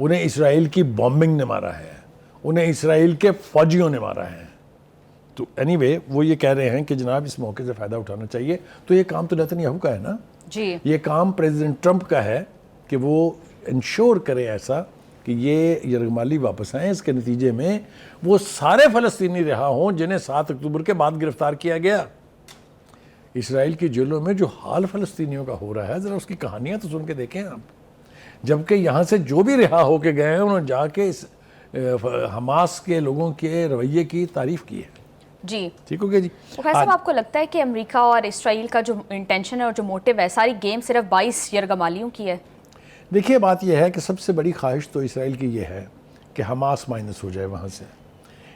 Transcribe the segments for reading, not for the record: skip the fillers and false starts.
انہیں اسرائیل کی بامبنگ نے مارا ہے, انہیں اسرائیل کے فوجیوں نے مارا ہے. تو اینی وے وہ یہ کہہ رہے ہیں کہ جناب اس موقع سے فائدہ اٹھانا چاہیے. تو یہ کام تو نیتن یاہو کا ہے نا, جی یہ کام پریزیڈنٹ ٹرمپ کا ہے کہ وہ انشور کرے ایسا کہ یہ یرغمالی واپس آئیں. اس کے نتیجے میں وہ سارے فلسطینی رہا ہوں جنہیں 7 اکتوبر کے بعد گرفتار کیا گیا. اسرائیل کی جیلوں میں جو حال فلسطینیوں کا ہو رہا ہے, ذرا اس کی کہانیاں تو سن کے دیکھیں آپ. جبکہ یہاں سے جو بھی رہا ہو کے گئے ہیں انہوں نے جا کے اس حماس کے لوگوں کے رویے کی تعریف کی ہے. جی ٹھیک ہو گیا جی. بخاری صاحب, آپ کو لگتا ہے کہ امریکہ اور اسرائیل کا جو انٹینشن ہے اور جو موٹیو ہے, ساری گیم صرف 22 یرغمالیوں کی ہے؟ دیکھیے بات یہ ہے کہ سب سے بڑی خواہش تو اسرائیل کی یہ ہے کہ حماس مائنس ہو جائے وہاں سے.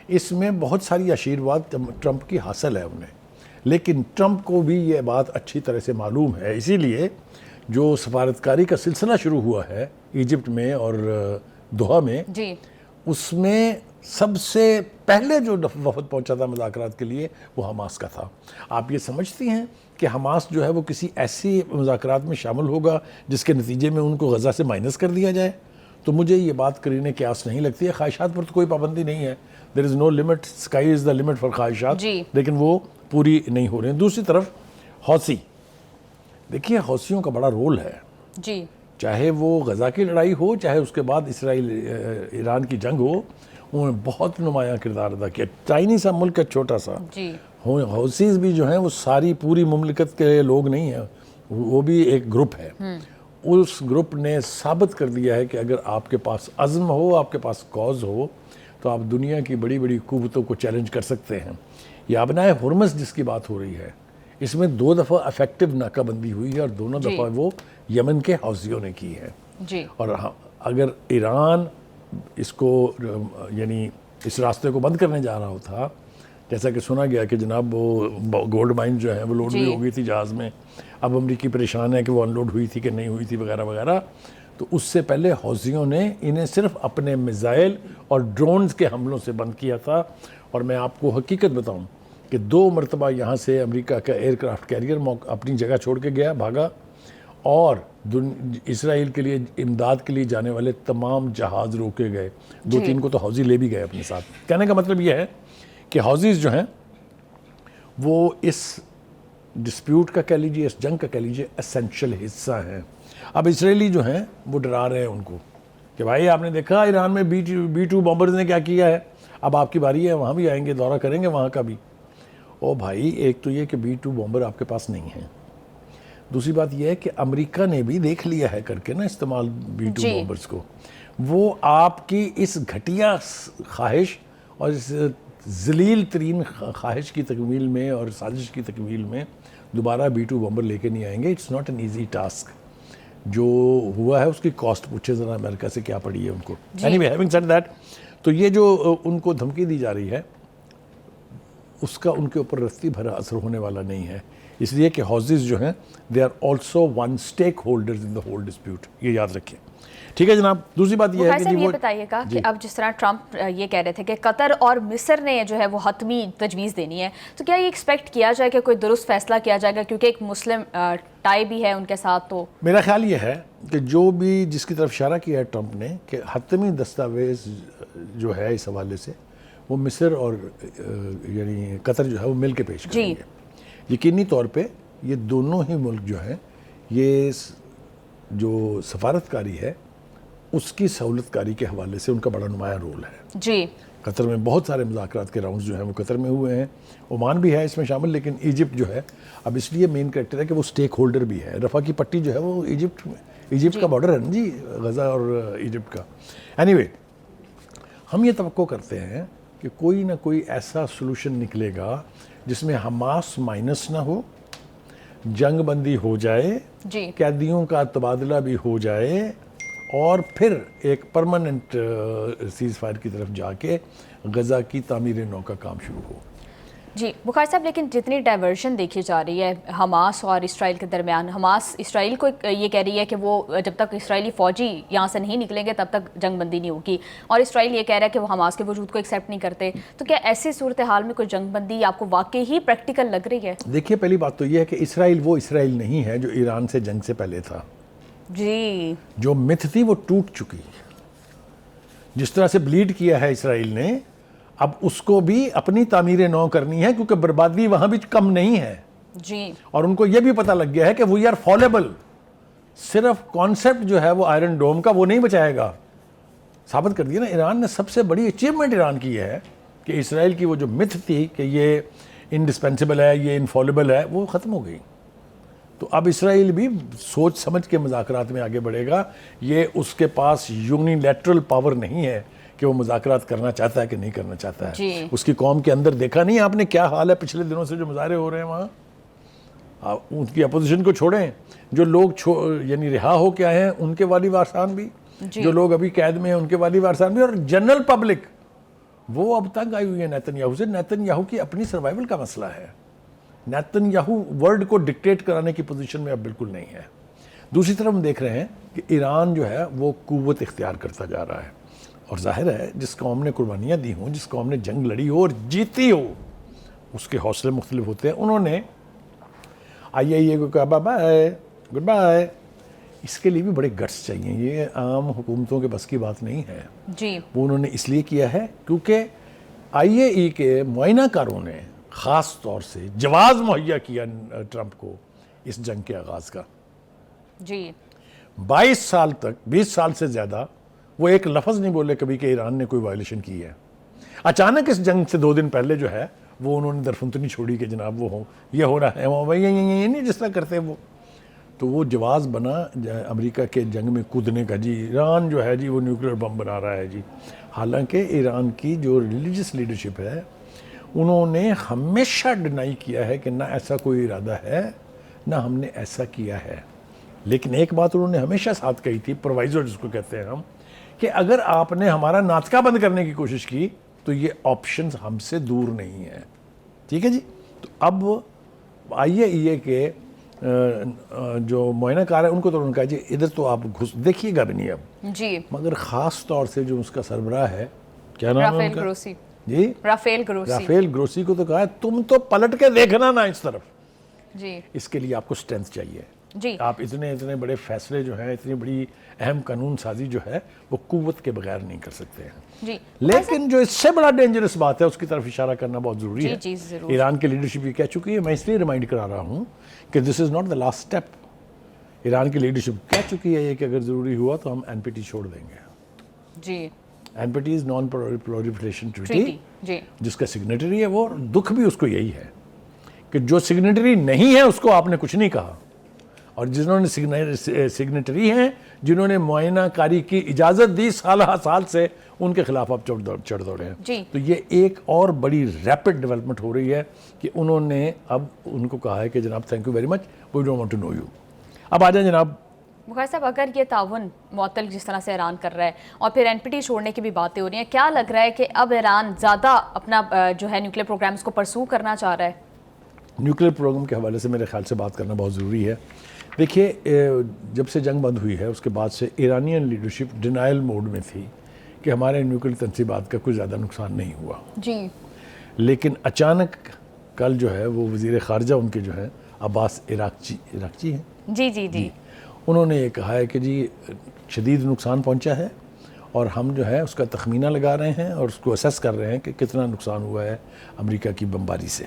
اس میں بہت ساری آشیرواد ٹرمپ کی حاصل ہے انہیں, لیکن ٹرمپ کو بھی یہ بات اچھی طرح سے معلوم ہے. اسی لیے جو سفارتکاری کا سلسلہ شروع ہوا ہے ایجپٹ میں اور دوحہ میں, جی اس میں سب سے پہلے جو وفد پہنچا تھا مذاکرات کے لیے وہ حماس کا تھا. آپ یہ سمجھتی ہیں کہ حماس جو ہے وہ کسی ایسی مذاکرات میں شامل ہوگا جس کے نتیجے میں ان کو غزہ سے مائنس کر دیا جائے؟ تو مجھے یہ بات قرینِ قیاس نہیں لگتی ہے. خواہشات پر تو کوئی پابندی نہیں ہے, there is no limit, sky is the limit for خواہشات, جی لیکن وہ پوری نہیں ہو رہی ہیں. دوسری طرف حوثی, دیکھیے حوثیوں کا بڑا رول ہے, جی چاہے وہ غزہ کی لڑائی ہو چاہے اس کے بعد اسرائیل ایران کی جنگ ہو, انہوں نے بہت نمایاں کردار ادا کیا. ٹائنی سا ملک ہے, چھوٹا سا. جی حوثیز بھی جو ہیں وہ ساری پوری مملکت کے لوگ نہیں ہیں, وہ بھی ایک گروپ ہے. اس گروپ نے ثابت کر دیا ہے کہ اگر آپ کے پاس عزم ہو, آپ کے پاس کاز ہو, تو آپ دنیا کی بڑی بڑی قوتوں کو چیلنج کر سکتے ہیں. یہ ابنائے ہرمز جس کی بات ہو رہی ہے, اس میں 2 دفعہ افیکٹو ناکہ بندی ہوئی ہے اور دونوں دفعہ وہ یمن کے حوثیوں نے کی ہے. جی اور اگر ایران اس کو یعنی اس راستے کو بند کرنے جا رہا تھا, جیسا کہ سنا گیا کہ جناب وہ گولڈ مائن جو ہے وہ لوڈ بھی ہو گئی تھی جہاز میں, اب امریکی پریشان ہے کہ وہ ان لوڈ ہوئی تھی کہ نہیں ہوئی تھی وغیرہ وغیرہ, تو اس سے پہلے حوثیوں نے انہیں صرف اپنے میزائل اور ڈرونز کے حملوں سے بند کیا تھا. اور میں آپ کو حقیقت بتاؤں کہ 2 مرتبہ یہاں سے امریکہ کا ایئر کرافٹ کیریئر اپنی جگہ چھوڑ کے گیا, بھاگا, اور اسرائیل کے لیے امداد کے لیے جانے والے تمام جہاز روکے گئے. 2-3 کو تو حوثی لے بھی گئے اپنے ساتھ. کہنے کا مطلب یہ ہے کہ حوثیز جو ہیں وہ اس ڈسپیوٹ کا کہہ لیجیے, اس جنگ کا کہہ لیجیے, اسینشل حصہ ہیں. اب اسرائیلی جو ہیں وہ ڈرا رہے ہیں ان کو کہ بھائی آپ نے دیکھا ایران میں B-2 بامبرز نے کیا کیا ہے, اب آپ کی باری ہے, وہاں بھی آئیں گے, دورہ کریں گے وہاں کا بھی. او بھائی, ایک تو یہ کہ B-2 بامبر آپ کے پاس نہیں ہیں, دوسری بات یہ ہے کہ امریکہ نے بھی دیکھ لیا ہے کر کے نا استعمال B-2 بامبرز کو. وہ آپ کی اس گھٹیا خواہش اور اس ذلیل ترین خواہش کی تکمیل میں اور سازش کی تکمیل میں دوبارہ B-2 بامبر لے کے نہیں آئیں گے. It's not an easy task. جو ہوا ہے اس کی کاسٹ پوچھے ذرا امریکہ سے کیا پڑی ہے ان کو. اینی ہیونگ سیڈ دیٹ, تو یہ جو ان کو دھمکی دی جا رہی ہے اس کا ان کے اوپر رتی بھرا اثر ہونے والا نہیں ہے, اس لیے کہ حوثیز جو ہیں they are also one stakeholders in the whole dispute. یہ یاد رکھیں. ٹھیک ہے جناب. دوسری بات یہ ہے کہ یہ بتائیے گا کہ اب جس طرح ٹرمپ یہ کہہ رہے تھے کہ قطر اور مصر نے جو ہے وہ حتمی تجویز دینی ہے, تو کیا یہ ایکسپیکٹ کیا جائے کہ کوئی درست فیصلہ کیا جائے گا, کیونکہ ایک مسلم ٹائی بھی ہے ان کے ساتھ؟ تو میرا خیال یہ ہے کہ جو بھی جس کی طرف اشارہ کیا ہے ٹرمپ نے کہ حتمی دستاویز جو ہے اس حوالے سے وہ مصر اور یعنی قطر جو ہے وہ مل کے پیش کریں گے. یقینی طور پہ یہ دونوں ہی ملک جو ہیں, یہ جو سفارتکاری ہے اس کی سہولت کاری کے حوالے سے ان کا بڑا نمایاں رول ہے. جی قطر میں بہت سارے مذاکرات کے راؤنڈز جو ہیں وہ قطر میں ہوئے ہیں, عمان بھی ہے اس میں شامل, لیکن ایجپٹ جو ہے اب اس لیے مین کریکٹر ہے کہ وہ سٹیک ہولڈر بھی ہے. رفح کی پٹی جو ہے وہ ایجپٹ کا بارڈر ہے نا جی, غزہ اور ایجپٹ کا. اینی وے, ہم یہ توقع کرتے ہیں کہ کوئی نہ کوئی ایسا سلوشن نکلے گا جس میں حماس مائنس نہ ہو, جنگ بندی ہو جائے, قیدیوں کا تبادلہ بھی ہو جائے, اور پھر ایک پرماننٹ سیز فائر کی طرف جا کے غزہ کی تعمیر نو کا کام شروع ہو. جی بخاری صاحب, لیکن جتنی ڈائیورشن دیکھی جا رہی ہے حماس اور اسرائیل کے درمیان, حماس اسرائیل کو یہ کہہ رہی ہے کہ وہ جب تک اسرائیلی فوجی یہاں سے نہیں نکلیں گے تب تک جنگ بندی نہیں ہوگی, اور اسرائیل یہ کہہ رہا ہے کہ وہ حماس کے وجود کو ایکسیپٹ نہیں کرتے. تو کیا ایسی صورتحال میں کوئی جنگ بندی آپ کو واقعی ہی پریکٹیکل لگ رہی ہے؟ دیکھیے, پہلی بات تو یہ ہے کہ اسرائیل وہ اسرائیل نہیں ہے جو ایران سے جنگ سے پہلے تھا. جی, جو متھ تھی وہ ٹوٹ چکی. جس طرح سے بلیڈ کیا ہے اسرائیل نے، اب اس کو بھی اپنی تعمیر نو کرنی ہے، کیونکہ بربادی وہاں بھی کم نہیں ہے جی، اور ان کو یہ بھی پتہ لگ گیا ہے کہ وی آر فالبل. صرف کانسیپٹ جو ہے وہ آئرن ڈوم کا وہ نہیں بچائے گا. ثابت کر دیا نا. ایران نے سب سے بڑی اچیومنٹ ایران کی ہے کہ اسرائیل کی وہ جو متھ تھی کہ یہ انڈسپینسیبل ہے، یہ انفالبل ہے، وہ ختم ہو گئی. تو اب اسرائیل بھی سوچ سمجھ کے مذاکرات میں آگے بڑھے گا. یہ اس کے پاس یونیلیٹرل پاور نہیں ہے کہ وہ مذاکرات کرنا چاہتا ہے کہ نہیں کرنا چاہتا ہے. جی. اس کی قوم کے اندر دیکھا نہیں آپ نے کیا حال ہے پچھلے دنوں سے جو مظاہرے ہو رہے ہیں وہاں. ان کی اپوزیشن کو چھوڑیں، جو لوگ یعنی رہا ہو کے آئے ہیں ان کے والی وارثان بھی، جو لوگ ابھی قید میں ہیں ان کے والی وارثان بھی، اور جنرل پبلک وہ اب تک آئی ہوئی ہے نیتن یاہو سے. نیتن یاہو کی اپنی سروائیول کا مسئلہ ہے. نیتن یاہو ورلڈ کو ڈکٹیٹ کرانے کی پوزیشن میں اب بالکل نہیں ہے. دوسری طرف ہم دیکھ رہے ہیں کہ ایران جو ہے وہ قوت اختیار کرتا جا رہا ہے، اور ظاہر ہے جس قوم نے قربانیاں دی ہوں، جس قوم نے جنگ لڑی ہو اور جیتی ہو، اس کے حوصلے مختلف ہوتے ہیں. انہوں نے IAEA کو کہا بائے گڈ بائے. اس کے لیے بھی بڑے گٹس چاہیے، یہ عام حکومتوں کے بس کی بات نہیں ہے. جی، وہ انہوں نے اس لیے کیا ہے کیونکہ IAEA کے معائنہ کاروں نے خاص طور سے جواز مہیا کیا ٹرمپ کو اس جنگ کے آغاز کا. جی، 22 سال تک، 20 سال سے زیادہ وہ ایک لفظ نہیں بولے کبھی کہ ایران نے کوئی وائلیشن کی ہے. اچانک اس جنگ سے 2 دن پہلے جو ہے وہ انہوں نے درفنتنی چھوڑی کہ جناب وہ یہ ہو رہا ہے، وہ یہ نہیں جس طرح کرتے وہ. تو وہ جواز بنا امریکہ کے جنگ میں کودنے کا. جی ایران جو ہے جی وہ نیوکلیر بم بنا رہا ہے جی. حالانکہ ایران کی جو ریلیجس لیڈرشپ ہے انہوں نے ہمیشہ ڈینائی کیا ہے کہ نہ ایسا کوئی ارادہ ہے، نہ ہم نے ایسا کیا ہے. لیکن ایک بات انہوں نے ہمیشہ ساتھ کہی تھی، پروائزر جس کو کہتے ہیں ہم، کہ اگر آپ نے ہمارا ناطقہ بند کرنے کی کوشش کی تو یہ آپشنز ہم سے دور نہیں ہیں. ٹھیک ہے جی. تو اب IAEA کے جو معائنہ کار ہے ان کو تو انہوں نے کہا جی ادھر تو آپ دیکھیے گا بھی نہیں اب. جی، مگر خاص طور سے جو اس کا سربراہ ہے، کیا نام ہے ان رافیل کا؟ گروسی. جی رافیل گروسی کو تو کہا ہے تم تو پلٹ کے دیکھنا نا اس طرف. جی، اس کے لیے آپ کو سٹرینتھ چاہیے. جی، آپ اتنے بڑے فیصلے جو ہیں، اتنی بڑی اہم قانون سازی جو ہے وہ قوت کے بغیر نہیں کر سکتے ہیں. جی، لیکن جو اس سے بڑا ڈینجرس بات ہے اس کی طرف اشارہ کرنا بہت ضروری ہے. جی ضرور. ایران کی لیڈرشپ یہ کہہ چکی ہے، میں اس لیے ریمائنڈ کرا رہا ہوں کہ this is not the last step. Iran کی لیڈرشپ کہہ چکی ہے یہ کہ اگر ضروری ہوا تو ہم NPT چھوڑ دیں گے. جی، NPT از نان پرولیفریشن ٹریٹی، جی، جس کا سگنیٹری ہے وہ. دکھ بھی اس کو یہی ہے کہ جو سگنیٹری نہیں ہے اس کو آپ نے کچھ نہیں کہا، اور جنہوں نے سگنیٹری ہیں، جنہوں نے معائنہ کاری کی اجازت دی سال سے، ان کے خلاف آپ چڑھ دوڑے ہیں. جی. تو یہ ایک اور بڑی ریپڈ ڈیولپمنٹ ہو رہی ہے کہ انہوں نے اب ان کو کہا ہے کہ جناب thank you very much, we don't want to know you. اب آ جائیں جناب. بخاری صاحب، اگر یہ تعاون معطل جس طرح سے ایران کر رہا ہے اور پھر NPT چھوڑنے کی بھی باتیں ہو رہی ہیں، کیا لگ رہا ہے کہ اب ایران زیادہ اپنا جو ہے نیوکلیر پروگرامز کو پرسو کرنا چاہ رہا ہے؟ نیوکلیر پروگرام کے حوالے سے میرے خیال سے بات کرنا بہت ضروری ہے. دیکھیے جب سے جنگ بند ہوئی ہے اس کے بعد سے ایرانین لیڈرشپ ڈینائل موڈ میں تھی کہ ہمارے نیوکلیر تنصیبات کا کوئی زیادہ نقصان نہیں ہوا. جی. لیکن اچانک کل جو ہے وہ وزیر خارجہ ان کے جو ہے عباس عراقچی ہیں. جی. انہوں نے یہ کہا ہے کہ جی شدید نقصان پہنچا ہے اور ہم جو ہے اس کا تخمینہ لگا رہے ہیں اور اس کو اسیس کر رہے ہیں کہ کتنا نقصان ہوا ہے امریکہ کی بمباری سے.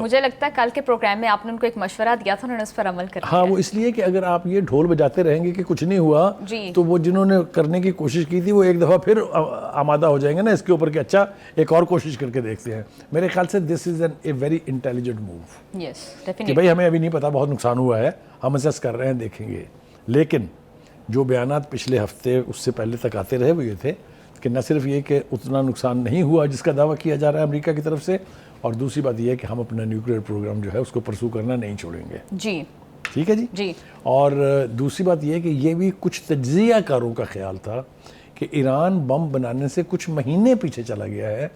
مجھے لگتا ہے کل کے پروگرام میں آپ نے ان کو ایک مشورہ دیا تھا، انہوں نے اس پر عمل کر لیا. ہاں، وہ اس لیے کہ اگر آپ یہ ڈھول بجاتے رہیں گے کہ کچھ نہیں ہوا تو وہ جنہوں نے کرنے کی کوشش کی تھی وہ ایک دفعہ پھر آمادہ ہو جائیں گے نا اس کے اوپر کہ اچھا ایک اور کوشش کر کے دیکھتے ہیں. میرے خیال سے دس is a very intelligent move. یس، کہ ڈیفینیٹلی. بھائی ہمیں ابھی نہیں پتا، بہت نقصان ہوا ہے، ہم اسیس کر رہے ہیں، دیکھیں گے. لیکن جو بیانات پچھلے ہفتے اس سے پہلے تک آتے رہے وہ یہ تھے کہ نہ صرف یہ کہ اتنا نقصان نہیں ہوا جس کا دعویٰ کیا جا رہا ہے امریکہ کی طرف سے، اور دوسری بات یہ ہے کہ ہم اپنا نیوکلیر پروگرام جو ہے اس کو پرسو کرنا نہیں چھوڑیں گے. جی. ٹھیک ہے جی. اور دوسری بات یہ ہے کہ یہ بھی کچھ تجزیہ کاروں کا خیال تھا کہ ایران بم بنانے سے کچھ مہینے پیچھے چلا گیا ہے،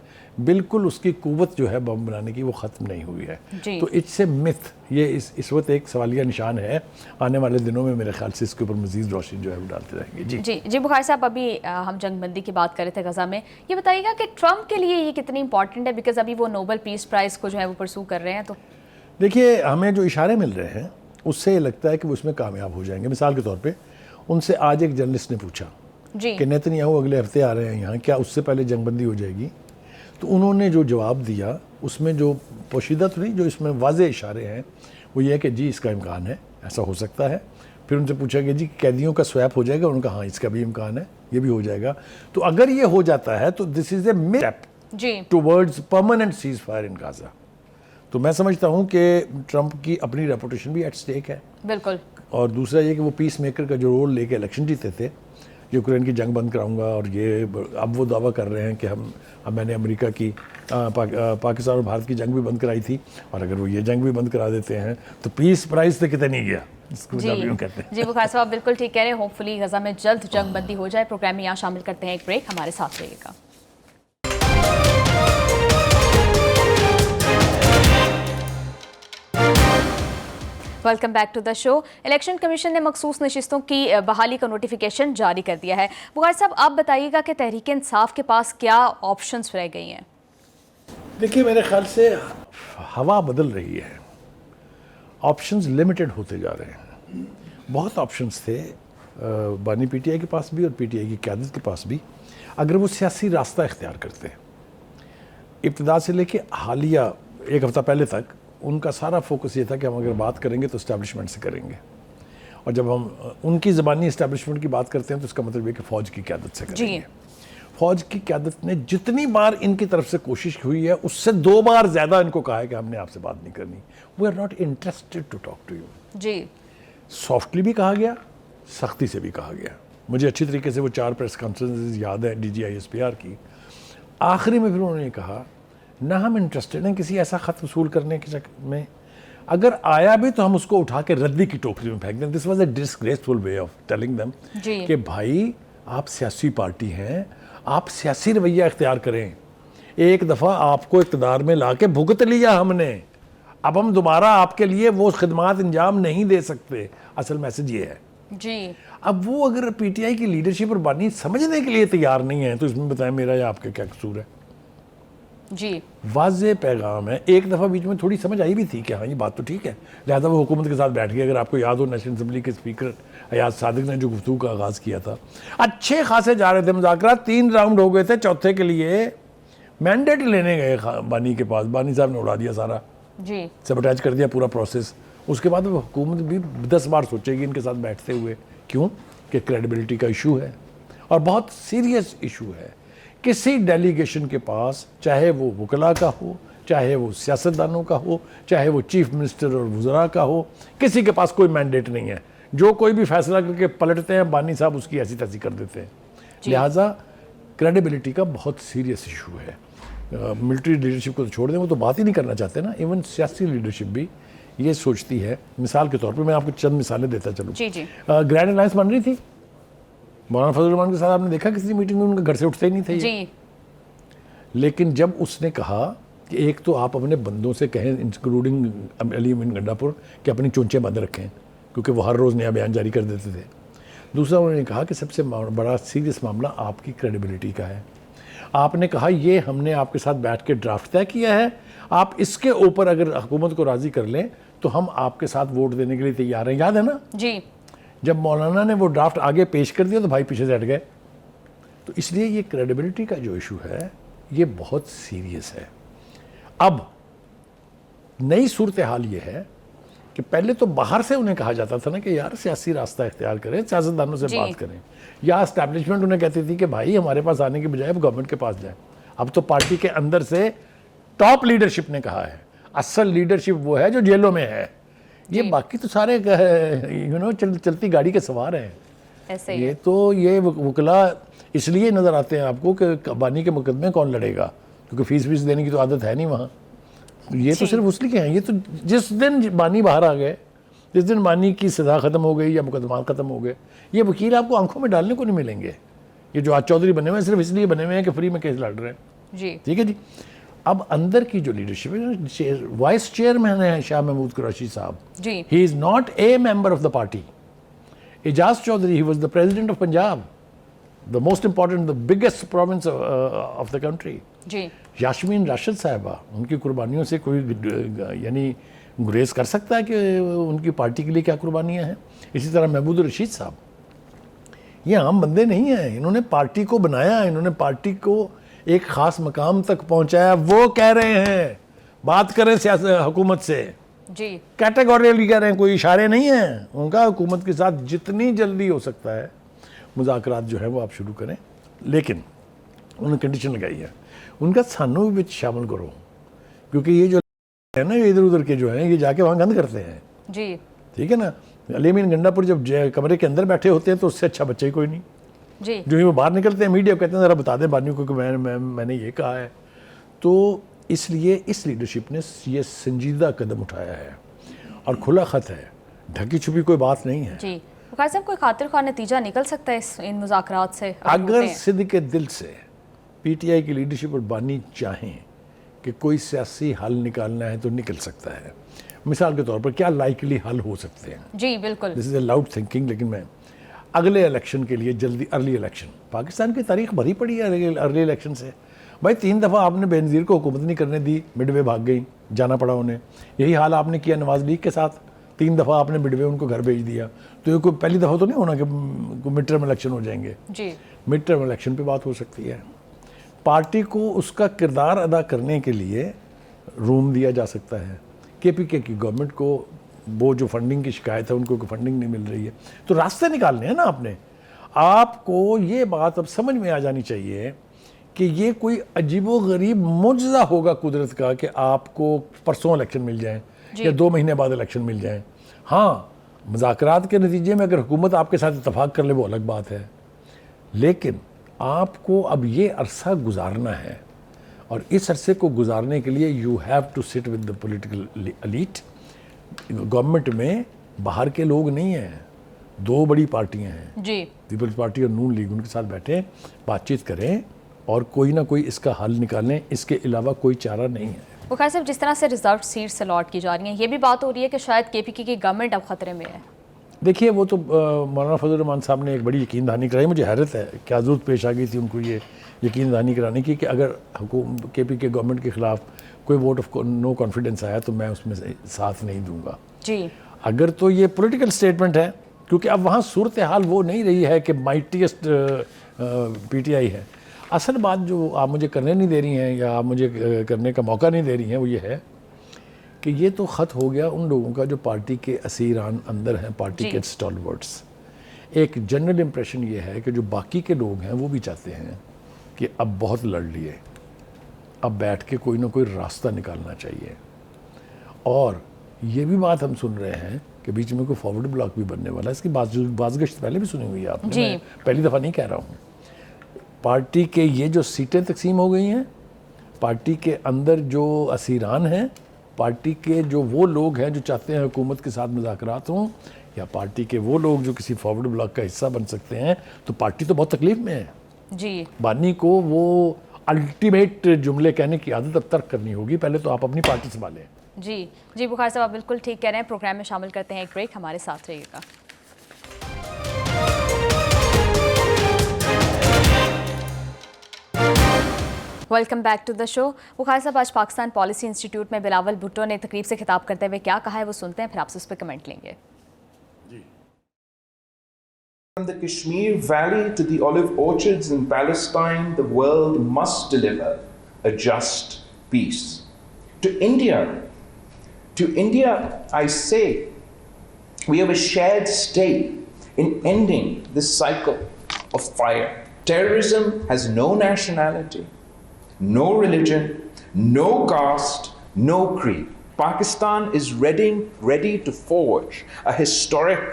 بالکل اس کی قوت جو ہے بم بنانے کی وہ ختم نہیں ہوئی ہے. تو اٹس اے متھ. یہ اس وقت ایک سوالیہ نشان ہے. آنے والے دنوں میں میرے خیال سے اس کے اوپر مزید روشنی جو ہے وہ ڈالتے رہیں گے. جی بخاری صاحب، ابھی ہم جنگ بندی کی بات کر رہے تھے غزہ میں. یہ بتائیے گا کہ ٹرمپ کے لیے یہ کتنی امپورٹنٹ ہے، بیکاز ابھی وہ نوبل پیس پرائز کو جو ہے وہ پرسو کر رہے ہیں. تو دیکھیے ہمیں جو اشارے مل رہے ہیں اس سے یہ لگتا ہے کہ وہ اس میں کامیاب ہو جائیں گے. مثال کے طور پہ ان سے آج ایک جرنلسٹ نے پوچھا جی کہ نیتنیاہو اگلے ہفتے آ رہے ہیں یہاں, کیا اس سے پہلے جنگ بندی ہو جائے گی؟ تو انہوں نے جو جواب دیا اس میں جو پوشیدہ تو نہیں, جو اس میں واضح اشارے ہیں وہ یہ ہے کہ جی اس کا امکان ہے, ایسا ہو سکتا ہے. پھر ان سے پوچھا کہ جی قیدیوں کا سویپ ہو جائے گا؟ انہوں نے کہا ہاں اس کا بھی امکان ہے, یہ بھی ہو جائے گا. تو اگر یہ ہو جاتا ہے تو دس از اے اسٹیپ جی towards permanent ceasefire in Gaza. تو میں سمجھتا ہوں کہ ٹرمپ کی اپنی ریپوٹیشن بھی ایٹ سٹیک ہے, بالکل. اور دوسرا یہ کہ وہ پیس میکر کا جو رول لے کے الیکشن جیتے تھے, یوکرین کی جنگ بند کراؤں گا, اور یہ اب وہ دعویٰ کر رہے ہیں کہ میں نے امریکہ کی پاکستان اور بھارت کی جنگ بھی بند کرائی تھی, اور اگر وہ یہ جنگ بھی بند کرا دیتے ہیں تو پیس پرائز سے کتنے نہیں گیا, اس کو یوں کہتے ہیں. جی بخاری صاحب بالکل ٹھیک کہہ رہے ہیں. ہوپ فلی غزہ میں جلد جنگ بندی ہو جائے. پروگرام میں یہاں شامل کرتے ہیں ایک بریک, ہمارے ساتھ رہیے گا. Welcome back to the show. Election commission نے مخصوص نشستوں کی بحالی کا نوٹیفیکیشن جاری کر دیا ہے. بخاری صاحب آپ بتائیے گا کہ تحریک انصاف کے پاس کیا آپشنز رہ گئی ہیں؟ دیکھیے میرے خیال سے ہوا بدل رہی ہے, آپشنز لمیٹڈ ہوتے جا رہے ہیں. بہت آپشنز تھے بانی پی ٹی آئی کے پاس بھی اور پی ٹی آئی کی قیادت کے پاس بھی, اگر وہ سیاسی راستہ اختیار کرتے ہیں. ابتدا سے لے کے حالیہ ایک ہفتہ پہلے تک ان کا سارا فوکس یہ تھا کہ ہم اگر بات کریں گے تو اسٹیبلشمنٹ سے کریں گے, اور جب ہم ان کی زبانی اسٹیبلشمنٹ کی بات کرتے ہیں تو اس کا مطلب یہ کہ فوج کی قیادت سے کریں گے. فوج کی قیادت نے جتنی بار ان کی طرف سے کوشش ہوئی ہے اس سے 2 بار زیادہ ان کو کہا ہے کہ ہم نے آپ سے بات نہیں کرنی, we are not interested to talk to you. جی سافٹلی بھی کہا گیا, سختی سے بھی کہا گیا. مجھے اچھی طریقے سے وہ 4 پریس کانفرنسز یاد ہیں DGISPR کی. آخری میں پھر انہوں نے کہا نہ ہم انٹرسٹڈ ہیں کسی ایسا خط وصول کرنے کے چکر میں, اگر آیا بھی تو ہم اس کو اٹھا کے ردی کی ٹوکری میں پھینک دیں. This was a disgraceful way of telling them کہ بھائی آپ سیاسی پارٹی ہیں, آپ سیاسی رویہ اختیار کریں. ایک دفعہ آپ کو اقتدار میں لا کے بھگت لیا ہم نے, اب ہم دوبارہ آپ کے لیے وہ خدمات انجام نہیں دے سکتے. اصل میسج یہ ہے. جی اب وہ اگر پی ٹی آئی کی لیڈرشپ اور بانی سمجھنے کے لیے تیار نہیں ہے تو اس میں بتائیں میرا یا آپ کا کیا قصور ہے؟ جی واضح پیغام ہے. ایک دفعہ بیچ میں تھوڑی سمجھ آئی بھی تھی کہ ہاں یہ بات تو ٹھیک ہے, لہٰذا وہ حکومت کے ساتھ بیٹھ گئے. اگر آپ کو یاد ہو نیشنل اسمبلی کے اسپیکر ایاز صادق نے جو گفتگو کا آغاز کیا تھا, اچھے خاصے جا رہے تھے مذاکرات, 3 راؤنڈ ہو گئے تھے, چوتھے کے لیے مینڈیٹ لینے گئے بانی کے پاس. بانی صاحب نے اڑا دیا سارا, جی سبٹیج کر دیا پورا پروسیس. اس کے بعد وہ حکومت بھی 10 بار سوچے گی ان کے ساتھ بیٹھتے ہوئے. کیوں کہ کریڈیبلٹی کا ایشو ہے, اور بہت سیریس ایشو ہے. کسی ڈیلیگیشن کے پاس, چاہے وہ وکلاء کا ہو, چاہے وہ سیاستدانوں کا ہو, چاہے وہ چیف منسٹر اور وزراء کا ہو, کسی کے پاس کوئی مینڈیٹ نہیں ہے. جو کوئی بھی فیصلہ کر کے پلٹتے ہیں بانی صاحب اس کی ایسی تیسی کر دیتے ہیں. لہٰذا کریڈیبلٹی کا بہت سیریس ایشو ہے. ملٹری لیڈرشپ کو تو چھوڑ دیں, وہ تو بات ہی نہیں کرنا چاہتے نا. ایون سیاسی لیڈرشپ بھی یہ سوچتی ہے. مثال کے طور پہ میں آپ کو چند مثالیں دیتا چلوں. گرینڈ الائنس بن رہی تھی, مولانا فضل الرحمان کے ساتھ آپ نے دیکھا کسی میٹنگ میں ان کے گھر سے اٹھتے ہی نہیں تھے یہ. لیکن جب اس نے کہا کہ ایک تو آپ اپنے بندوں سے کہیں انکلوڈنگ علی امین گنڈاپور کہ اپنی چونچیں بند رکھیں, کیونکہ وہ ہر روز نیا بیان جاری کر دیتے تھے. دوسرا انہوں نے کہا کہ سب سے بڑا سیریس معاملہ آپ کی کریڈیبلٹی کا ہے. آپ نے کہا یہ ہم نے آپ کے ساتھ بیٹھ کے ڈرافٹ طے کیا ہے, آپ اس کے اوپر اگر حکومت کو راضی کر لیں تو ہم آپ کے ساتھ ووٹ دینے کے لیے تیار ہیں. یاد ہے نا؟ جی. جب مولانا نے وہ ڈرافٹ آگے پیش کر دیا تو بھائی پیچھے سے ہٹ گئے. تو اس لیے یہ کریڈیبلٹی کا جو ایشو ہے یہ بہت سیریس ہے. اب نئی صورتحال یہ ہے کہ پہلے تو باہر سے انہیں کہا جاتا تھا نا کہ یار سیاسی راستہ اختیار کریں, سیاستدانوں سے بات کریں, یا اسٹیبلشمنٹ انہیں کہتی تھی کہ بھائی ہمارے پاس آنے کے بجائے گورنمنٹ کے پاس جائیں. اب تو پارٹی کے اندر سے ٹاپ لیڈرشپ نے کہا ہے, اصل لیڈرشپ وہ ہے جو جیلوں میں ہے. یہ باقی تو سارے چلتی گاڑی کے سوار ہیں. یہ تو یہ وکلاء اس لیے نظر آتے ہیں آپ کو کہ بانی کے مقدمے کون لڑے گا, کیونکہ فیس دینے کی تو عادت ہے نہیں وہاں. یہ تو صرف اس لیے ہیں. یہ تو جس دن بانی باہر آ گئے, جس دن بانی کی سزا ختم ہو گئی یا مقدمات ختم ہو گئے, یہ وکیل آپ کو آنکھوں میں ڈالنے کو نہیں ملیں گے. یہ جو آج چودھری بنے ہوئے ہیں صرف اس لیے بنے ہوئے ہیں کہ فری میں کیس لڑ رہے ہیں. جی ٹھیک ہے جی. اب اندر کی جو لیڈرشپ ہے, وائس چیئرمین ہے شاہ Mahmood Qureshi sahab, he is not a member of the party. Ijaz Chaudhry, he was the president of Punjab, the most important, the biggest province of the country. جی. یاسمین راشد صاحبہ, ان کی قربانیوں سے کوئی یعنی گریز کر سکتا ہے کہ ان کی پارٹی کے لیے کیا قربانیاں ہیں. اسی طرح محمود الرشید صاحب, یہ عام بندے نہیں ہیں, انہوں نے پارٹی کو بنایا, انہوں نے پارٹی کو ایک خاص مقام تک پہنچایا. وہ کہہ رہے ہیں بات کریں سیاست حکومت سے, جی کیٹیگوریکلی کہہ رہے ہیں, کوئی اشارے نہیں ہیں. ان کا حکومت کے ساتھ جتنی جلدی ہو سکتا ہے مذاکرات جو ہے وہ آپ شروع کریں, لیکن انہوں نے کنڈیشن لگائی ہے ان کا سانو بھی شامل کرو, کیونکہ یہ جو ہے نا ادھر ادھر کے جو ہیں یہ جا کے وہاں گند کرتے ہیں. جی ٹھیک ہے نا, علی امین گنڈا پور جب کمرے کے اندر بیٹھے ہوتے ہیں تو اس سے اچھا بچہ ہی کوئی نہیں. جی جو ہی وہ باہر نکلتے ہیں میڈیا کو کہتے ہیں ذرا بتا دیں بانیوں کو کہ میں نے یہ کہا ہے. تو اس لیے اس لیڈرشپ نے یہ سنجیدہ قدم اٹھایا ہے اور کھلا خط ہے, ڈھکی چھپی کوئی بات نہیں ہے. جی بخاری صاحب, کوئی خاطر خواہ نتیجہ نکل سکتا ہے ان مذاکرات سے اگر صدق دل سے پی ٹی آئی کی لیڈرشپ اور بانی چاہیں کہ کوئی سیاسی حل نکالنا ہے تو نکل سکتا ہے. مثال کے طور پر کیا لائکلی حل ہو سکتے ہیں؟ جی بالکل, دس از اے لاؤڈ تھنکنگ, لیکن میں اگلے الیکشن کے لیے جلدی ارلی الیکشن, پاکستان کی تاریخ بھری پڑی ہے ارلی الیکشن سے. بھائی 3 دفعہ آپ نے بے نظیر کو حکومت نہیں کرنے دی, مڈ وے بھاگ گئی, جانا پڑا انہیں. یہی حال آپ نے کیا نواز لیگ کے ساتھ, 3 دفعہ آپ نے مڈ وے ان کو گھر بھیج دیا. تو یہ کوئی پہلی دفعہ تو نہیں ہونا کہ مڈ ٹرم الیکشن ہو جائیں گے. جی مڈ ٹرم الیکشن پہ بات ہو سکتی ہے. پارٹی کو اس کا کردار ادا کرنے کے لیے روم دیا جا سکتا ہے. کے پی کے کی گورنمنٹ کو وہ جو فنڈنگ کی شکایت ہے ان کو فنڈنگ نہیں مل رہی ہے, تو راستے نکالنے ہیں نا آپ نے. آپ کو یہ بات اب سمجھ میں آ جانی چاہیے کہ یہ کوئی عجیب و غریب معجزہ ہوگا قدرت کا کہ آپ کو پرسوں الیکشن مل جائیں یا 2 مہینے بعد الیکشن مل جائیں. ہاں مذاکرات کے نتیجے میں اگر حکومت آپ کے ساتھ اتفاق کر لے وہ الگ بات ہے, لیکن آپ کو اب یہ عرصہ گزارنا ہے, اور اس عرصے کو گزارنے کے لیے you have to sit with the political elite. Government میں باہر کے لوگ نہیں ہیں, 2 بڑی پارٹیاں ہیں, جی پیپلز پارٹی اور نون لیگ, ان کے ساتھ بیٹھیں, بات چیت کریں اور کوئی نہ کوئی اس کا حل نکالیں. اس کے علاوہ کوئی چارہ نہیں ہے. بخاری صاحب, جس طرح سے ریزرو سیٹ سے لاٹ کی جا رہی ہیں, یہ بھی بات ہو رہی ہے کہ شاید کے پی کے کی گورنمنٹ اب خطرے میں ہے. دیکھیے وہ تو مولانا فضل الرحمان صاحب نے ایک بڑی یقین دہانی کرائی. مجھے حیرت ہے کیا ضرورت پیش آ گئی تھی ان کو یہ یقین دہانی کرانے کی کہ اگر کے پی کے گورنمنٹ کے خلاف کوئی ووٹ آف نو کانفیڈنس آیا تو میں اس میں ساتھ نہیں دوں گا. جی اگر تو یہ پولیٹیکل سٹیٹمنٹ ہے, کیونکہ اب وہاں صورتحال وہ نہیں رہی ہے کہ مائٹیسٹ پی ٹی آئی ہے. اصل بات جو آپ مجھے کرنے نہیں دے رہی ہیں یا آپ مجھے کرنے کا موقع نہیں دے رہی ہیں وہ یہ ہے کہ یہ تو خط ہو گیا ان لوگوں کا جو پارٹی کے اسیران اندر ہیں, پارٹی کے اسٹالورٹس. ایک جنرل امپریشن یہ ہے کہ جو باقی کے لوگ ہیں وہ بھی چاہتے ہیں کہ اب بہت لڑ لیے, اب بیٹھ کے کوئی نہ کوئی راستہ نکالنا چاہیے. اور یہ بھی بات ہم سن رہے ہیں کہ بیچ میں کوئی فارورڈ بلاک بھی بننے والا ہے. اس کی بازگشت پہلے بھی سنی ہوئی ہے آپ نے, میں پہلی دفعہ نہیں کہہ رہا ہوں. پارٹی کے یہ جو سیٹیں تقسیم ہو گئی ہیں, پارٹی کے اندر جو اسیران ہیں, پارٹی کے جو وہ لوگ ہیں جو چاہتے ہیں حکومت کے ساتھ مذاکرات ہوں, یا پارٹی کے وہ لوگ جو کسی فارورڈ بلاک کا حصہ بن سکتے ہیں, تو پارٹی تو بہت تکلیف میں ہے. جی بانی کو وہ الٹیمیٹ جملے کہنے کی عادت اب ترک کرنی ہوگی. پہلے تو آپ اپنی پارٹی سنبھالیں. جی جی بخاری صاحب آپ بالکل ٹھیک کہہ رہے ہیں. پروگرام میں شامل کرتے ہیں ایک بریک, ہمارے ساتھ رہیے گا. ویلکم بیک ٹو دا شو. بخاری صاحب, آج پاکستان پالیسی انسٹیٹیوٹ میں بلاول بھٹو نے تقریب سے خطاب کرتے ہوئے کیا کہا ہے وہ سنتے ہیں, پھر آپ سے اس پہ کمنٹ لیں گے. From the Kashmir Valley to the olive orchards in Palestine, the world must deliver a just peace. To India, I say, we have a shared stake in ending this cycle of fire. Terrorism has no nationality, no religion, no caste, no creed. Pakistan is ready to forge a historic,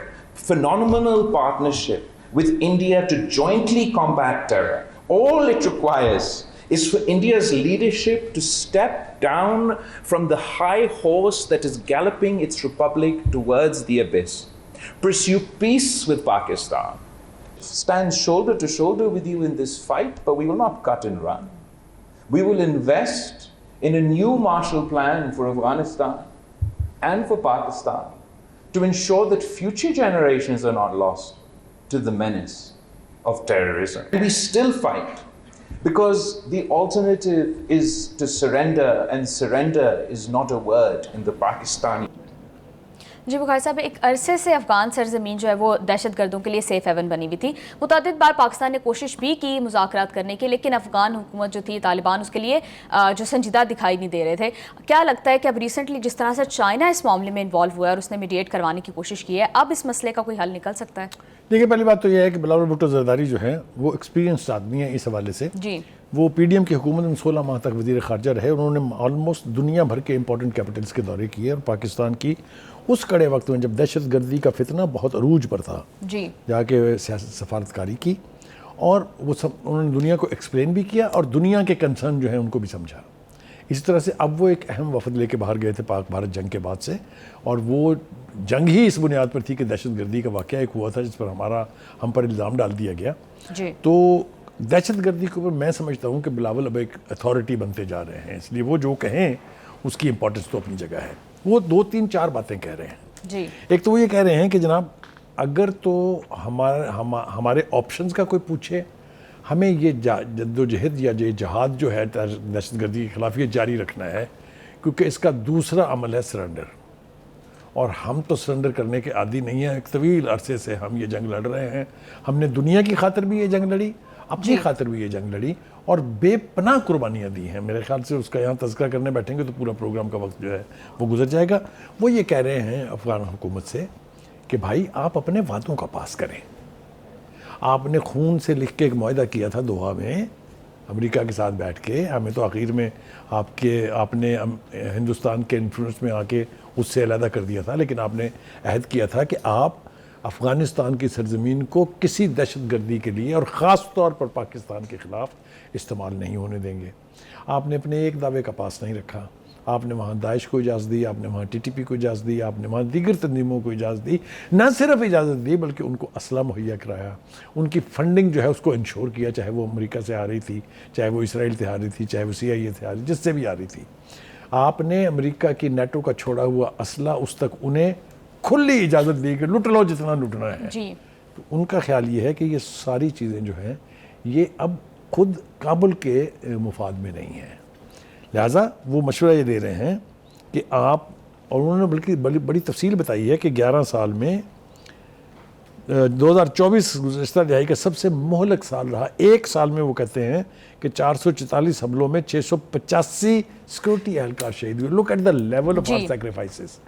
phenomenal partnership with India to jointly combat terror. All it requires is for India's leadership to step down from the high horse that is galloping its republic towards the abyss. Pursue peace with Pakistan. Stand shoulder to shoulder with you in this fight, but we will not cut and run. We will invest in a new Marshall Plan for Afghanistan and for Pakistan to ensure that future generations are not lost to the menace of terrorism. We still fight because the alternative is to surrender, and surrender is not a word in the Pakistani. جی بخاری صاحب، ایک عرصے سے افغان سرزمین جو ہے وہ دہشت گردوں کے لیے سیف ہیون بنی ہوئی تھی. متعدد بار پاکستان نے کوشش بھی کی مذاکرات کرنے کی، لیکن افغان حکومت جو تھی، طالبان، اس کے لیے جو سنجیدہ دکھائی نہیں دے رہے تھے. کیا لگتا ہے کہ اب ریسنٹلی جس طرح سے چائنا اس معاملے میں انوالو ہوا ہے اور اس نے میڈیٹ کروانے کی کوشش کی ہے، اب اس مسئلے کا کوئی حل نکل سکتا ہے؟ دیکھیے، پہلی بات تو یہ ہے کہ بلاول بھٹو زرداری جو ہیں وہ ایکسپیرینسڈ آدمی ہیں اس حوالے سے. جی. وہ پی ڈی ایم کی حکومت میں 16 ماہ تک وزیر خارجہ رہے. انہوں نے آلموسٹ دنیا بھر کے امپورٹنٹ کیپٹلز کے دورے کیے اور پاکستان کی اس کڑے وقت میں جب دہشت گردی کا فتنہ بہت عروج پر تھا جی جا کے سفارتکاری کی، اور وہ سب انہوں نے دنیا کو ایکسپلین بھی کیا اور دنیا کے کنسرن جو ہیں ان کو بھی سمجھا. اسی طرح سے اب وہ ایک اہم وفد لے کے باہر گئے تھے پاک بھارت جنگ کے بعد سے، اور وہ جنگ ہی اس بنیاد پر تھی کہ دہشت گردی کا واقعہ ایک ہوا تھا جس پر ہم پر الزام ڈال دیا گیا. جی. تو دہشت گردی کے اوپر میں سمجھتا ہوں کہ بلاول اب ایک اتھارٹی بنتے جا رہے ہیں، اس لیے وہ جو کہیں اس کی امپورٹنس تو اپنی جگہ ہے. وہ 2-3-4 باتیں کہہ رہے ہیں. جی. ایک تو وہ یہ کہہ رہے ہیں کہ جناب اگر تو ہمارے آپشنز کا کوئی پوچھے، ہمیں یہ جد و جہد یا یہ جہاد جو ہے دہشت گردی کے خلاف یہ جاری رکھنا ہے، کیونکہ اس کا دوسرا عمل ہے سرنڈر، اور ہم تو سرنڈر کرنے کے عادی نہیں ہیں. ایک طویل عرصے سے ہم یہ جنگ لڑ رہے ہیں. ہم نے دنیا کی خاطر بھی یہ جنگ لڑی، اپنی خاطر بھی یہ جنگ لڑی، اور بے پناہ قربانیاں دی ہیں. میرے خیال سے اس کا یہاں تذکرہ کرنے بیٹھیں گے تو پورا پروگرام کا وقت جو ہے وہ گزر جائے گا. وہ یہ کہہ رہے ہیں افغان حکومت سے کہ بھائی آپ اپنے وعدوں کا پاس کریں. آپ نے خون سے لکھ کے ایک معاہدہ کیا تھا دوحہ میں امریکہ کے ساتھ بیٹھ کے. ہمیں تو آخر میں آپ نے ہندوستان کے انفلوئنس میں آ کے اس سے علیحدہ کر دیا تھا، لیکن آپ نے عہد کیا تھا کہ آپ افغانستان کی سرزمین کو کسی دہشت گردی کے لیے اور خاص طور پر پاکستان کے خلاف استعمال نہیں ہونے دیں گے. آپ نے اپنے ایک دعوے کا پاس نہیں رکھا. آپ نے وہاں داعش کو اجازت دی، آپ نے وہاں ٹی ٹی پی کو اجازت دی، آپ نے وہاں دیگر تنظیموں کو اجازت دی. نہ صرف اجازت دی بلکہ ان کو اسلحہ مہیا کرایا، ان کی فنڈنگ جو ہے اس کو انشور کیا، چاہے وہ امریکہ سے آ رہی تھی، چاہے وہ اسرائیل سے آ رہی تھی، چاہے وہ CIA سے آ رہی تھی، جس سے بھی آ رہی تھی. آپ نے امریکہ کی نیٹو کا چھوڑا ہوا اسلحہ اس تک انہیں کھلی اجازت دی کہ لوٹ لو جتنا لوٹنا ہے. جی. تو ان کا خیال یہ ہے کہ یہ ساری چیزیں جو ہیں یہ اب خود کابل کے مفاد میں نہیں ہیں، لہٰذا وہ مشورہ یہ دے رہے ہیں کہ آپ، اور انہوں نے بلکہ بڑی تفصیل بتائی ہے کہ 11 سال میں 2024 گزشتہ دہائی کا سب سے مہلک سال رہا. ایک سال میں وہ کہتے ہیں کہ 444 حملوں میں 685 سیکورٹی اہلکار شہید ہوئے. Look at the level of our sacrifices.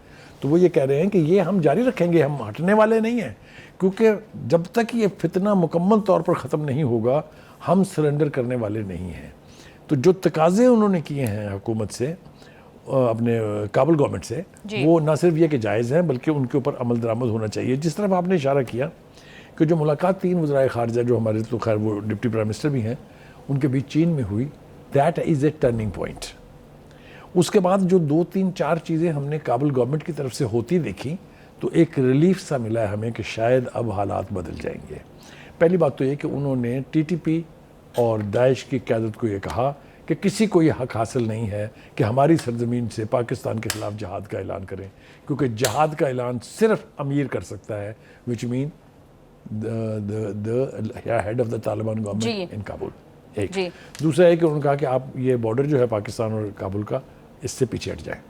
تو وہ یہ کہہ رہے ہیں کہ یہ ہم جاری رکھیں گے، ہم ہٹنے والے نہیں ہیں، کیونکہ جب تک یہ فتنہ مکمل طور پر ختم نہیں ہوگا ہم سرنڈر کرنے والے نہیں ہیں. تو جو تقاضے انہوں نے کیے ہیں حکومت سے، اپنے کابل گورنمنٹ سے، وہ نہ صرف یہ کہ جائز ہیں بلکہ ان کے اوپر عمل درآمد ہونا چاہیے. جس طرح آپ نے اشارہ کیا کہ جو ملاقات 3 وزرائے خارجہ جو ہمارے تو خیر وہ ڈپٹی پرائم منسٹر بھی ہیں ان کے بیچ چین میں ہوئی، that is a turning point. اس کے بعد جو 2-3-4 چیزیں ہم نے کابل گورنمنٹ کی طرف سے ہوتی دیکھی تو ایک ریلیف سا ملا ہے ہمیں کہ شاید اب حالات بدل جائیں گے. پہلی بات تو یہ کہ انہوں نے ٹی ٹی پی اور داعش کی قیادت کو یہ کہا کہ کسی کو یہ حق حاصل نہیں ہے کہ ہماری سرزمین سے پاکستان کے خلاف جہاد کا اعلان کریں، کیونکہ جہاد کا اعلان صرف امیر کر سکتا ہے، which man the head of the Taliban government in Kabul. ایک دوسرا ہے کہ انہوں نے کہا کہ آپ یہ بارڈر جو ہے پاکستان اور کابل کا اس سے پیچھے ہٹ جائیں.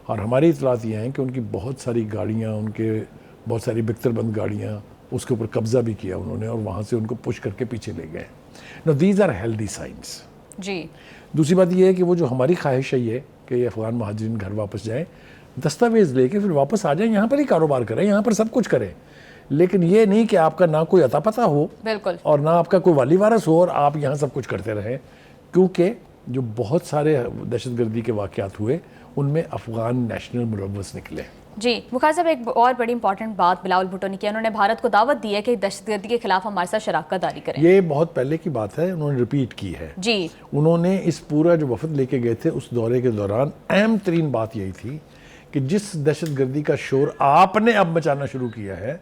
اور ہماری اطلاعات یہ ہیں کہ ان کی بہت ساری گاڑیاں، ان کے بہت ساری بکتر بند گاڑیاں، اس کے اوپر قبضہ بھی کیا انہوں نے اور وہاں سے ان کو پش کر کے پیچھے لے گئے. Now these are healthy signs. جی. دوسری بات یہ ہے کہ وہ جو ہماری خواہش ہے یہ کہ یہ افغان مہاجرین گھر واپس جائیں، دستاویز لے کے پھر واپس آ جائیں، یہاں پر ہی کاروبار کریں، یہاں پر سب کچھ کریں، لیکن یہ نہیں کہ آپ کا نہ کوئی عطا پتہ ہو بالکل اور نہ آپ کا کوئی والی وارث ہو اور آپ یہاں سب کچھ کرتے رہیں. کیونکہ جو بہت سارے دہشت گردی کے واقعات ہوئے ان میں افغان نیشنل ملوث نکلے. جی بخاری صاحب، ایک اور بڑی امپورٹنٹ بات بلاول بھٹو نے کی، انہوں نے بھارت کو دعوت دی ہے کہ دہشت گردی کے خلاف ہمارے ساتھ شراکت داری کریں. یہ بہت پہلے کی بات ہے، انہوں نے ریپیٹ کی ہے. جی. انہوں نے اس پورا جو وفد لے کے گئے تھے اس دورے کے دوران اہم ترین بات یہی تھی کہ جس دہشت گردی کا شور آپ نے اب مچانا شروع کیا ہے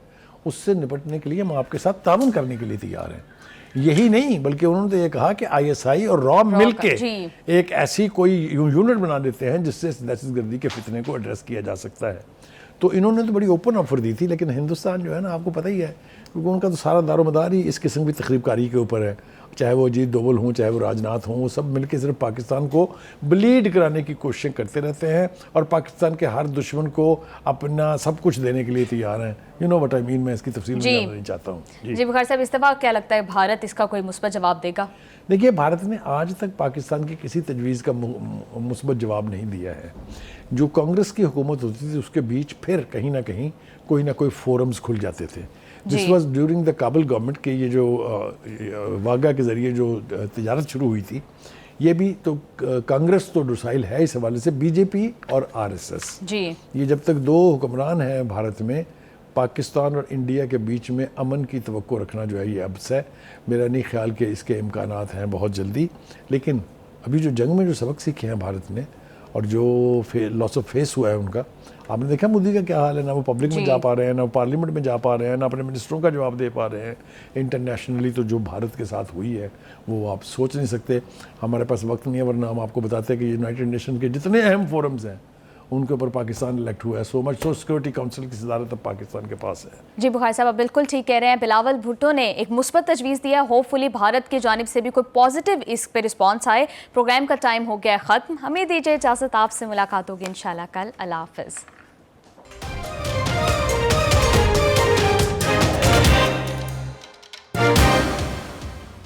اس سے نپٹنے کے لیے ہم آپ کے ساتھ تعاون کرنے کے لیے تیار ہیں. یہی نہیں بلکہ انہوں نے تو یہ کہا کہ ISI اور را مل کے ایک ایسی کوئی یونٹ بنا دیتے ہیں جس سے دہشت گردی کے فتنے کو ایڈریس کیا جا سکتا ہے. تو انہوں نے تو بڑی اوپن آفر دی تھی، لیکن ہندوستان جو ہے نا آپ کو پتہ ہی ہے کیونکہ ان کا تو سارا دار و مدار ہی اس قسم کی تخریب کاری کے اوپر ہے. چاہے وہ اجیت دوول ہوں, چاہے وہ راجناتھ ہوں, وہ سب مل کے صرف پاکستان کو بلیڈ کرانے کی کوششیں کرتے رہتے ہیں اور پاکستان کے ہر دشمن کو اپنا سب کچھ دینے کے لیے تیار ہیں. یو نو وٹ آئی مین, میں اس کی تفصیل میں جاننا نہیں چاہتا ہوں. جی بخاری صاحب, اس دفعہ کیا لگتا ہے بھارت اس کا کوئی مثبت جواب دے گا؟ دیکھیے, بھارت نے آج تک پاکستان کی کسی تجویز کا مثبت جواب نہیں دیا ہے. جو کانگریس کی حکومت ہوتی تھی اس کے بیچ پھر کہیں نہ کہیں کوئی نہ کوئی فورمز کھل جاتے تھے. This was during the Kabul government کہ یہ جو واگا کے ذریعے جو تجارت شروع ہوئی تھی, یہ بھی تو کانگریس تو ڈوسائل ہے اس حوالے سے, بی جے پی اور آر ایس ایس. یہ جب تک دو حکمران ہیں بھارت میں, پاکستان اور انڈیا کے بیچ میں امن کی توقع رکھنا جو ہے یہ عبث ہے. میرا نہیں خیال کہ اس کے امکانات ہیں بہت جلدی. لیکن ابھی جو جنگ میں جو سبق سیکھے ہیں بھارت نے اور جو لاس آف فیس ہوا ہے ان کا, آپ نے دیکھا مودی کا کیا حال ہے, نہ وہ پبلک میں جا پا رہے ہیں, نہ وہ پارلیمنٹ میں جا پا رہے ہیں, نہ اپنے منسٹروں کا جواب دے پا رہے ہیں. انٹرنیشنلی تو جو بھارت کے ساتھ ہوئی ہے وہ آپ سوچ نہیں سکتے. ہمارے پاس وقت نہیں ہے ورنہ ہم آپ کو بتاتے ہیں کہ یونائٹڈ نیشن کے جتنے اہم فورمز ہیں ان کے اوپر پاکستان الیکٹ ہوا ہے. سو مچ سو سیکورٹی کونسل کی صدارت اب پاکستان کے پاس ہے. جی بخاری صاحب, آپ بالکل ٹھیک کہہ رہے ہیں. بلاول بھٹو نے ایک مثبت تجویز دیا, ہوپ فلی بھارت کی جانب سے بھی کوئی پازیٹیو اس پہ رسپانس آئے. پروگرام کا ٹائم ہو گیا ختم, ہمیں دیجیے اجازت, آپ سے ملاقات ہوگی انشاءاللہ کل. اللہ حافظ.